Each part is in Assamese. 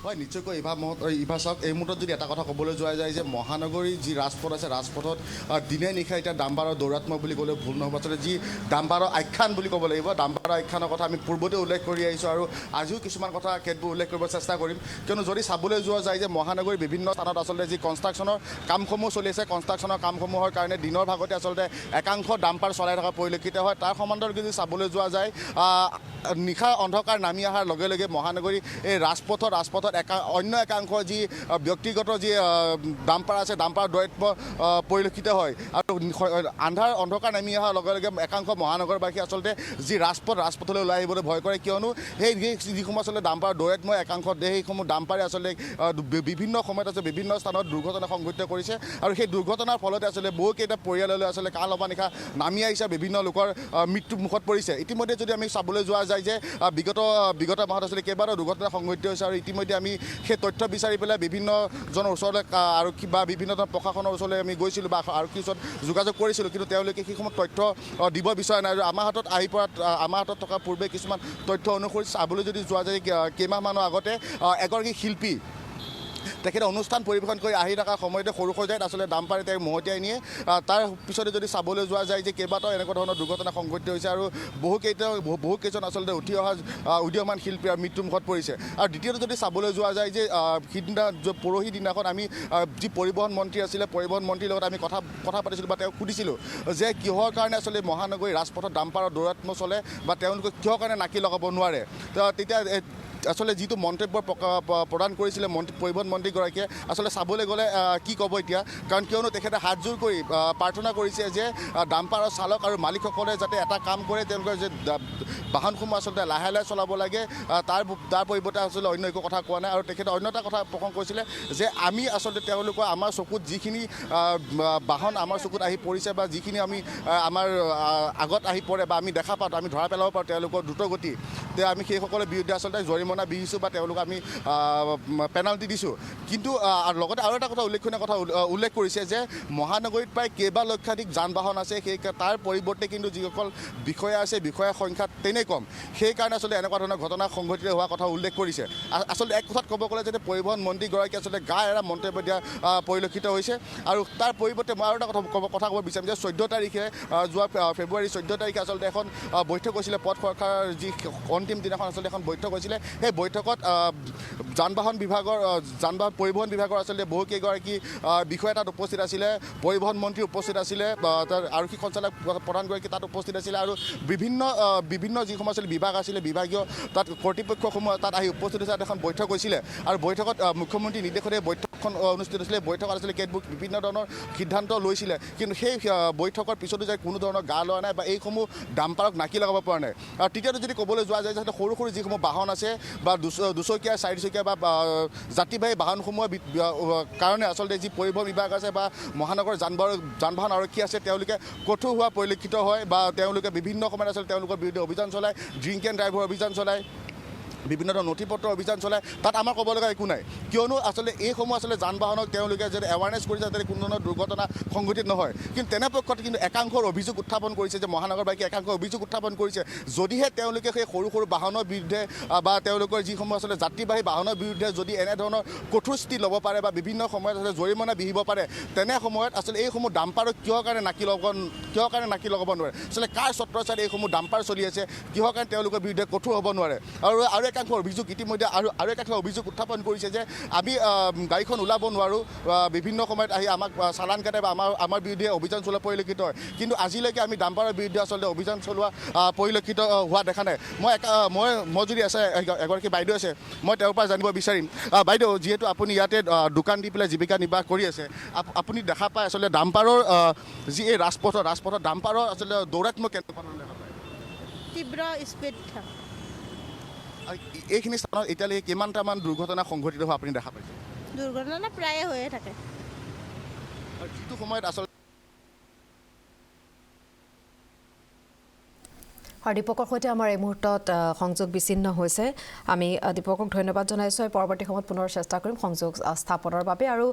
হয় নিশ্চয়কৈ ইভা চাওক এই মুহূৰ্তত যদি এটা কথা ক'বলৈ যোৱা যায় যে মহানগৰীৰ যি ৰাজপথ আছে ৰাজপথত দিনে নিশা এতিয়া ডাম্পাৰৰ দৌৰাত্মক বুলি ক'লেও ভুল নহ'ব আচলতে যি ডাম্পাৰৰ আখ্যান বুলি ক'ব লাগিব ডাম্পাৰৰ আখ্যানৰ কথা আমি পূৰ্বতে উল্লেখ কৰি আহিছোঁ আৰু আজিও কিছুমান কথা কেতবোৰ উল্লেখ কৰিব চেষ্টা কৰিম কিয়নো যদি চাবলৈ যোৱা যায় যে মহানগৰীৰ বিভিন্ন স্থানত আচলতে যি কনষ্ট্ৰাকশ্যনৰ কামসমূহ চলি আছে কনষ্ট্ৰাকশ্যনৰ কামসমূহৰ কাৰণে দিনৰ ভাগতে আচলতে একাংশ ডাম্পাৰ চলাই থকা পৰিলক্ষিত হয় তাৰ সমান্তৰালকৈ যদি চাবলৈ যোৱা যায় নিশা অন্ধকাৰ নামি অহাৰ লগে লগে মহানগৰী এই ৰাজপথত অন্য একাংশ যি ব্যক্তিগত যি ডাম্পাৰ আছে ডাম্পাৰ দৌৰাত্ম পৰিলক্ষিত হয় আৰু অন্ধকাৰ নামি অহাৰ লগে লগে একাংশ মহানগৰবাসী আচলতে যি ৰাজপথলৈ ওলাই আহিবলৈ ভয় কৰে কিয়নো সেই যিসমূহ আচলতে ডাম্পাৰ দৌৰাত্ম একাংশ সেইসমূহ ডাম্পাৰে আচলতে বিভিন্ন সময়ত আছে বিভিন্ন স্থানত দুৰ্ঘটনা সংঘটিত কৰিছে আৰু সেই দুৰ্ঘটনাৰ ফলতে আচলতে বহুকেইটা পৰিয়াললৈ আচলতে কাল অবা নিশা নামি আহিছে বিভিন্ন লোকৰ মৃত্যু মুখত পৰিছে ইতিমধ্যে যদি আমি চাবলৈ যোৱা যায় যে বিগত মাহত আচলতে কেইবাটাও দুৰ্ঘটনা সংঘটিত হৈছে আৰু ইতিমধ্যে আমি সেই তথ্য বিচাৰি পেলাই বিভিন্নজনৰ ওচৰলৈ আৰু কিবা বিভিন্ন প্ৰশাসনৰ ওচৰলৈ আমি গৈছিলোঁ বা আৰক্ষীৰ ওচৰত যোগাযোগ কৰিছিলোঁ কিন্তু তেওঁলোকে সেইসমূহ তথ্য দিব বিচৰা নাই আৰু আমাৰ হাতত থকা পূৰ্বে কিছুমান তথ্য অনুসৰি চাবলৈ যদি যোৱা যায় কেইমাহমানৰ আগতে এগৰাকী শিল্পী তেখেতে অনুষ্ঠান পৰিৱেশন কৰি আহি থকাৰ সময়তে সৰু সজাইত আচলতে ডাম্পাৰে তেওঁক মহতিয়াই নিয়ে তাৰ পিছতে যদি চাবলৈ যোৱা যায় যে কেইবাটাও এনেকুৱা ধৰণৰ দুৰ্ঘটনা সংঘটিত হৈছে আৰু বহুকেইজন আচলতে উঠি অহা উদীয়মান শিল্পীৰ মৃত্যুমুখত পৰিছে আৰু দ্বিতীয়তে যদি চাবলৈ যোৱা যায় যে সিদিনা পৰহি দিনাখন আমি যি পৰিবহণ মন্ত্ৰী আছিলে পৰিবহণ মন্ত্ৰীৰ লগত আমি কথা পাতিছিলোঁ বা তেওঁক সুধিছিলোঁ যে কিহৰ কাৰণে আচলতে মহানগৰী ৰাজপথত ডাম্পাৰৰ দৌৰাত্ম চলে বা তেওঁলোকে কিহৰ কাৰণে নাকি লগাব নোৱাৰে তেতিয়া আচলতে যিটো মন্তব্য প্ৰদান কৰিছিলে পৰিবহণ মন্ত্ৰীগৰাকীয়ে আচলতে চাবলৈ গ'লে কি ক'ব এতিয়া কাৰণ কিয়নো তেখেতে হাতযোৰ কৰি প্ৰাৰ্থনা কৰিছে যে ডাম্পাৰৰ চালক আৰু মালিকসকলে যাতে এটা কাম কৰে তেওঁলোকৰ যে বাহনসমূহ আচলতে লাহে লাহে চলাব লাগে তাৰ পৰিৱৰ্তে আচলতে অন্য একো কথা কোৱা নাই আৰু তেখেতে অন্য এটা কথা প্ৰসংগ কৰিছিলে যে আমি আচলতে তেওঁলোকৰ আমাৰ চকুত যিখিনি বাহন আমাৰ চকুত আহি পৰিছে বা যিখিনি আমাৰ আগত আহি পৰে বা আমি দেখা পাওঁ আমি ধৰা পেলাব পাৰোঁ তেওঁলোকৰ দ্ৰুতগতি আমি সেইসকলৰ বিৰুদ্ধে আচলতে জৰিমনা বিহিছোঁ বা তেওঁলোকক আমি পেনাল্টি দিছোঁ কিন্তু লগতে আৰু এটা কথা উল্লেখনীয় কথা উল্লেখ কৰিছে যে মহানগৰীত প্ৰায় কেইবা লক্ষাধিক যান বাহন আছে তাৰ পৰিৱৰ্তে কিন্তু যিসকল বিষয়া আছে বিষয়াৰ সংখ্যা তেনেই কম সেইকাৰণে আচলতে এনেকুৱা ধৰণৰ ঘটনা সংঘটিত হোৱা কথা উল্লেখ কৰিছে আচলতে এক কথাত ক'ব গ'লে যে পৰিবহণ মন্ত্ৰীগৰাকী আচলতে গা এৰা মন্তব্য দিয়া পৰিলক্ষিত হৈছে আৰু তাৰ পৰিৱৰ্তে মই আৰু এটা কথা ক'ব বিচাৰিম যে 14 তাৰিখে যোৱা ফেব্ৰুৱাৰী 14 তাৰিখে আচলতে এখন বৈঠক হৈছিলে পথ সুৰক্ষাৰ যি অন্তিম দিনাখন আচলতে এখন বৈঠক হৈছিলে সেই বৈঠকত পৰিবহণ বিভাগৰ আচলতে বহুকেইগৰাকী বিষয়া তাত উপস্থিত আছিলে পৰিবহণ মন্ত্ৰী উপস্থিত আছিলে তাৰ আৰক্ষী সঞ্চালক প্ৰধানগৰাকী তাত উপস্থিত আছিলে আৰু বিভিন্ন যিসমূহ আচলতে বিভাগ আছিলে বিভাগীয় তাত কৰ্তৃপক্ষসমূহ তাত আহি উপস্থিত হৈছে এখন বৈঠক হৈছিলে আৰু বৈঠকত মুখ্যমন্ত্ৰীৰ নিৰ্দেশতে বৈঠকখন অনুষ্ঠিত হৈছিলে বৈঠকত আচলতে কেতবোৰ বিভিন্ন ধৰণৰ সিদ্ধান্ত লৈছিলে কিন্তু সেই বৈঠকৰ পিছতো যে কোনো ধৰণৰ গা লোৱা নাই বা এইসমূহ ডাম্পাৰক নাকি লগাব পৰা নাই আৰু তৃতীয়তে যদি ক'বলৈ যোৱা যায় যে সৰু সৰু যিসমূহ বাহন আছে বা দুচকীয়া চাৰিচকীয়া বা যাত্ৰীবাহী বাহনসমূহৰ কাৰণে আচলতে যি পৰিবহণ বিভাগ আছে বা মহানগৰ যান বাহন আৰক্ষী আছে তেওঁলোকে কঠোৰ হোৱা পৰিলক্ষিত হয় বা তেওঁলোকে বিভিন্ন সময়ত আচলতে তেওঁলোকৰ বিৰুদ্ধে অভিযান চলায় ড্ৰিংক এণ্ড ড্ৰাইভৰ অভিযান চলায় বিভিন্ন ধৰণৰ নথি পত্ৰ অভিযান চলায় তাত আমাৰ ক'ব লগা একো নাই কিয়নো আচলতে এইসমূহ আচলতে যান বাহনক তেওঁলোকে যাতে এৱাৰনেছ কৰিছে যাতে কোনো ধৰণৰ দুৰ্ঘটনা সংঘটিত নহয় কিন্তু তেনেপক্ষত কিন্তু একাংশৰ অভিযোগ উত্থাপন কৰিছে যে মহানগৰবাসীয়ে একাংশ অভিযোগ উত্থাপন কৰিছে যদিহে তেওঁলোকে সেই সৰু সৰু বাহনৰ বিৰুদ্ধে বা তেওঁলোকৰ যিসমূহ আচলতে যাত্ৰীবাহী বাহনৰ বিৰুদ্ধে যদি এনেধৰণৰ কঠোৰ স্থিতি ল'ব পাৰে বা বিভিন্ন সময়ত আচলতে জৰিমনা বিহিব পাৰে তেনে সময়ত আচলতে এইসমূহ ডাম্পাৰক কিহৰ কাৰণে নাকি লগাব নোৱাৰে আচলতে কাৰ ছত্ৰচাত এইসমূহ ডাম্পাৰ চলি আছে কিহৰ কাৰণে তেওঁলোকৰ বিৰুদ্ধে কঠোৰ হ'ব নোৱাৰে আৰু একাংশ অভিযোগ ইতিমধ্যে আৰু একাংশ অভিযোগ উত্থাপন কৰিছে যে আমি গাড়ীখন ওলাব নোৱাৰোঁ বিভিন্ন সময়ত আহি আমাক চালান কাটে বা আমাৰ বিৰুদ্ধে অভিযান চলোৱা পৰিলক্ষিত হয় কিন্তু আজিলৈকে আমি ডাম্পাৰৰ বিৰুদ্ধে আচলতে অভিযান চলোৱা পৰিলক্ষিত হোৱা দেখা নাই মই যদি আছে এগৰাকী বাইদেউ আছে মই তেওঁৰ পৰা জানিব বিচাৰিম বাইদেউ যিহেতু আপুনি ইয়াতে দোকান দি পেলাই জীৱিকা নিৰ্বাহ কৰি আছে আপুনি দেখা পায় আচলতে ডাম্পাৰৰ যি এই ৰাজপথত ডাম্পাৰৰ আচলতে দৌৰাত্মক কেনেকুৱা ধৰণৰ দেখা পায় তীব্ৰ স্পীড এইখিনি স্থানত এতিয়ালৈকে কিমানটামান দুৰ্ঘটনা সংঘটিত হোৱা আপুনি দেখা পাইছে দুৰ্ঘটনা প্ৰায়ে হৈয়ে থাকে যিটো সময়ত আচলতে আৰু দীপকৰ সৈতে আমাৰ এই মুহূৰ্তত সংযোগ বিচ্ছিন্ন হৈছে আমি দীপকক ধন্যবাদ জনাইছো পৰৱৰ্তী সময়ত পুনৰ চেষ্টা কৰিম সংযোগ স্থাপনৰ বাবে আৰু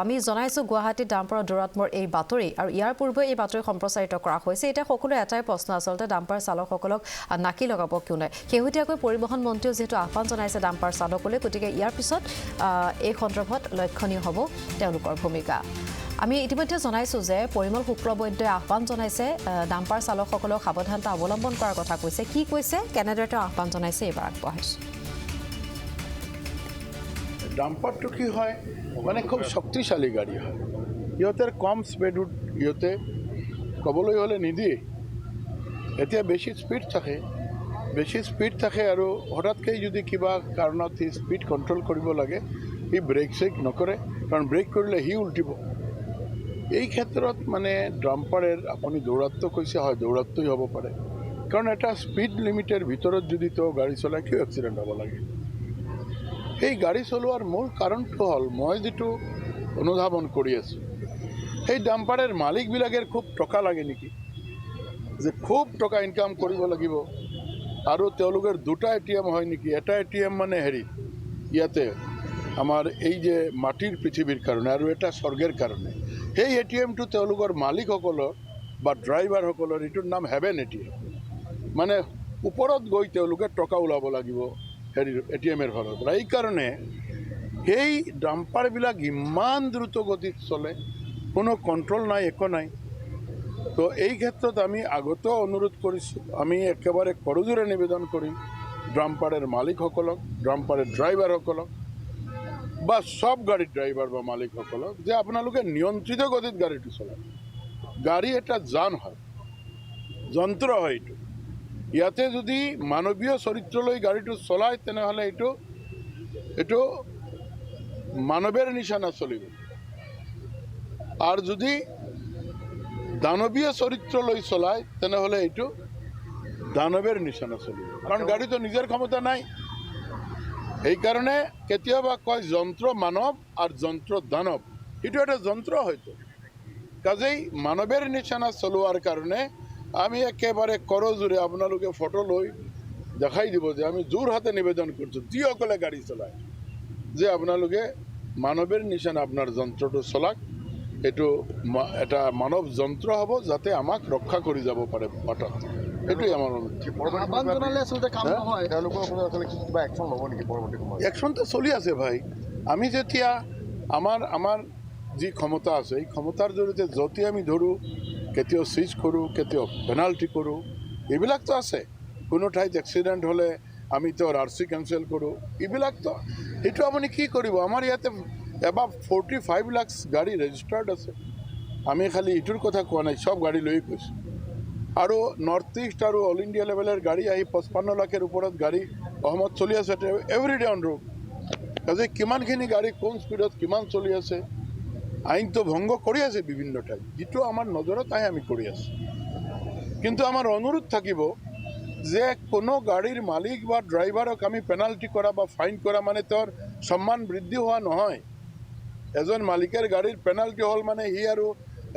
আমি জনাইছো গুৱাহাটী ডাম্পাৰৰ দৌৰাত্মৰ এই বাতৰি আৰু ইয়াৰ পূৰ্বে এই বাতৰি সম্প্ৰচাৰিত কৰা হৈছে এটা সকলো এটাই প্ৰশ্ন আচলতে ডাম্পাৰ চালকসকলক নাকি লগাব কিয় নাই শেহতীয়াকৈ পৰিবহণ মন্ত্ৰীয়ে যেহেতু আহ্বান জনাইছে ডাম্পাৰ চালকলৈ গতিকে ইয়াৰ পিছত এই সন্দৰ্ভত লক্ষণীয় হ'ব তেওঁলোকৰ ভূমিকা আমি ইতিমধ্যে জনাইছো যে পৰিমল শুক্ৰবৈদ্যই আহ্বান জনাইছে ডাম্পাৰ চালকসকলক সাৱধানতা অৱলম্বন কৰাৰ কথা কৈছে কি কৈছে কেনেদৰে তেওঁ আহ্বান জনাইছে এবাৰ আগবঢ়াইছো ডাম্পাৰটো কি হয় মানে খুব শক্তিশালী গাড়ী হয় ইহঁতৰ কম স্পীডত ইহঁতে ক'বলৈ হ'লে নিদিয়ে এতিয়া বেছি স্পীড থাকে আৰু হঠাৎকৈ যদি কিবা কাৰণত সি স্পীড কণ্ট্ৰল কৰিব লাগে সি ব্ৰেক চেক নকৰে কাৰণ ব্ৰেক কৰিলে সি উল্টিব এই ক্ষেত্ৰত মানে ডাম্পাৰেৰ আপুনি দৌৰাত্ম কৈছে হয় দৌৰাত্মই হ'ব পাৰে কাৰণ এটা স্পীড লিমিটেৰ ভিতৰত যদি তেওঁ গাড়ী চলাই কিয় এক্সিডেণ্ট হ'ব লাগে এই গাড়ী চলোৱাৰ মূল কাৰণটো হ'ল মই যিটো অনুধাৱন কৰি আছোঁ সেই ডাম্পাৰেৰ মালিকবিলাকৰ খুব টকা লাগে নেকি যে খুব টকা ইনকাম কৰিব লাগিব আৰু তেওঁলোকৰ দুটা এটিএম হয় নেকি এটা এটিএম মানে ইয়াতে আমাৰ এই যে মাটিৰ পৃথিৱীৰ কাৰণে আৰু এটা স্বৰ্গৰ কাৰণে সেই এটিএমটো তেওঁলোকৰ মালিকসকলৰ বা ড্ৰাইভাৰসকলৰ এইটোৰ নাম হেভেন এটিএম মানে ওপৰত গৈ তেওঁলোকে টকা ওলাব লাগিব এটিএমৰ ঘৰৰ পৰা এইকাৰণে সেই ডাম্পাৰবিলাক ইমান দ্ৰুত গতিত চলে কোনো কণ্ট্ৰল নাই একো নাই তো এই ক্ষেত্ৰত আমি আগতেও অনুৰোধ কৰিছোঁ আমি একেবাৰে কৰজোৰে নিবেদন কৰিম ডাম্পাৰৰ মালিকসকলক ডাম্পাৰৰ ড্ৰাইভাৰসকলক বা সব গাড়ীৰ ড্ৰাইভাৰ বা মালিকসকলক যে আপোনালোকে নিয়ন্ত্ৰিত গতিত গাড়ীটো চলায় গাড়ী এটা যান হয় যন্ত্ৰ হয় এইটো ইয়াতে যদি মানৱীয় চৰিত্ৰলৈ গাড়ীটো চলায় তেনেহ'লে এইটো মানৱৰ নিচিনা চলিব আৰু যদি দানৱীয় চৰিত্ৰলৈ চলায় তেনেহ'লে এইটো দানৱৰ নিচিনা চলিব কাৰণ গাড়ীটো নিজৰ ক্ষমতা নাই সেইকাৰণে কেতিয়াবা কয় যন্ত্ৰ মানৱ আৰু যন্ত্ৰ দানৱ এইটো এটা যন্ত্ৰ হয়তো কাজেই মানৱৰ নিচিনা চলোৱাৰ কাৰণে আমি একেবাৰে কৰজোৰে আপোনালোকে ফটো লৈ দেখাই দিব যে আমি জোৰ হাতে নিবেদন কৰিছোঁ যিসকলে গাড়ী চলায় যে আপোনালোকে মানৱৰ নিচিনা আপোনাৰ যন্ত্ৰটো চলাক এইটো এটা মানৱ যন্ত্ৰ হ'ব যাতে আমাক ৰক্ষা কৰি যাব পাৰে বাটত এইটোৱেই আমাৰ একশ্যনটো চলি আছে ভাই আমি যেতিয়া আমাৰ যি ক্ষমতা আছে এই ক্ষমতাৰ জৰিয়তে য'তে আমি ধৰোঁ কেতিয়াও চিজ কৰোঁ কেতিয়াও পেনাল্টি কৰোঁ এইবিলাকতো আছে কোনো ঠাইত এক্সিডেণ্ট হ'লে আমি তেওঁৰ RC কেঞ্চেল কৰোঁ এইবিলাকতো সেইটো আপুনি কি কৰিব আমাৰ ইয়াতে এবাৰ 45 লাখ গাড়ী ৰেজিষ্টাৰ্ড আছে আমি খালি এইটোৰ কথা কোৱা নাই সব গাড়ী লৈ কৈছোঁ আৰু নৰ্থ ইষ্ট আৰু অল ইণ্ডিয়া লেভেলৰ গাড়ী আহি 55 লাখৰ ওপৰত গাড়ী অসমত চলি আছে এভৰিডে অন ৰোড কাজে কিমানখিনি গাড়ী কোন স্পীডত কিমান চলি আছে আইনটো ভংগ কৰি আছে বিভিন্ন ঠাইত যিটো আমাৰ নজৰত আহে আমি কৰি আছোঁ কিন্তু আমাৰ অনুৰোধ থাকিব যে কোনো গাড়ীৰ মালিক বা ড্ৰাইভাৰক আমি পেনাল্টি কৰা বা ফাইন কৰা মানে তেওঁৰ সন্মান বৃদ্ধি হোৱা নহয় এজন মালিকৰ গাড়ীৰ পেনাল্টি হ'ল মানে সি আৰু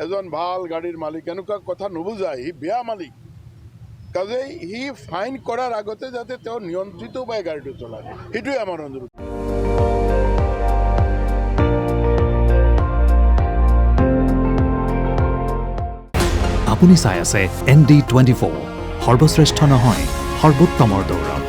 এজন ভাল গাড়ীৰ মালিক এনেকুৱা কথা নুবুজায় সি বেয়া মালিক কাজেই সি ফাইন কৰাৰ আগতে যাতে তেওঁ নিয়ন্ত্ৰিত উপায়ে গাড়ীটো চলায় সেইটোৱে আমাৰ অনুৰোধ আপুনি চাই আছে ND24 সৰ্বশ্ৰেষ্ঠ নহয় সৰ্বোত্তমৰ দৌৰ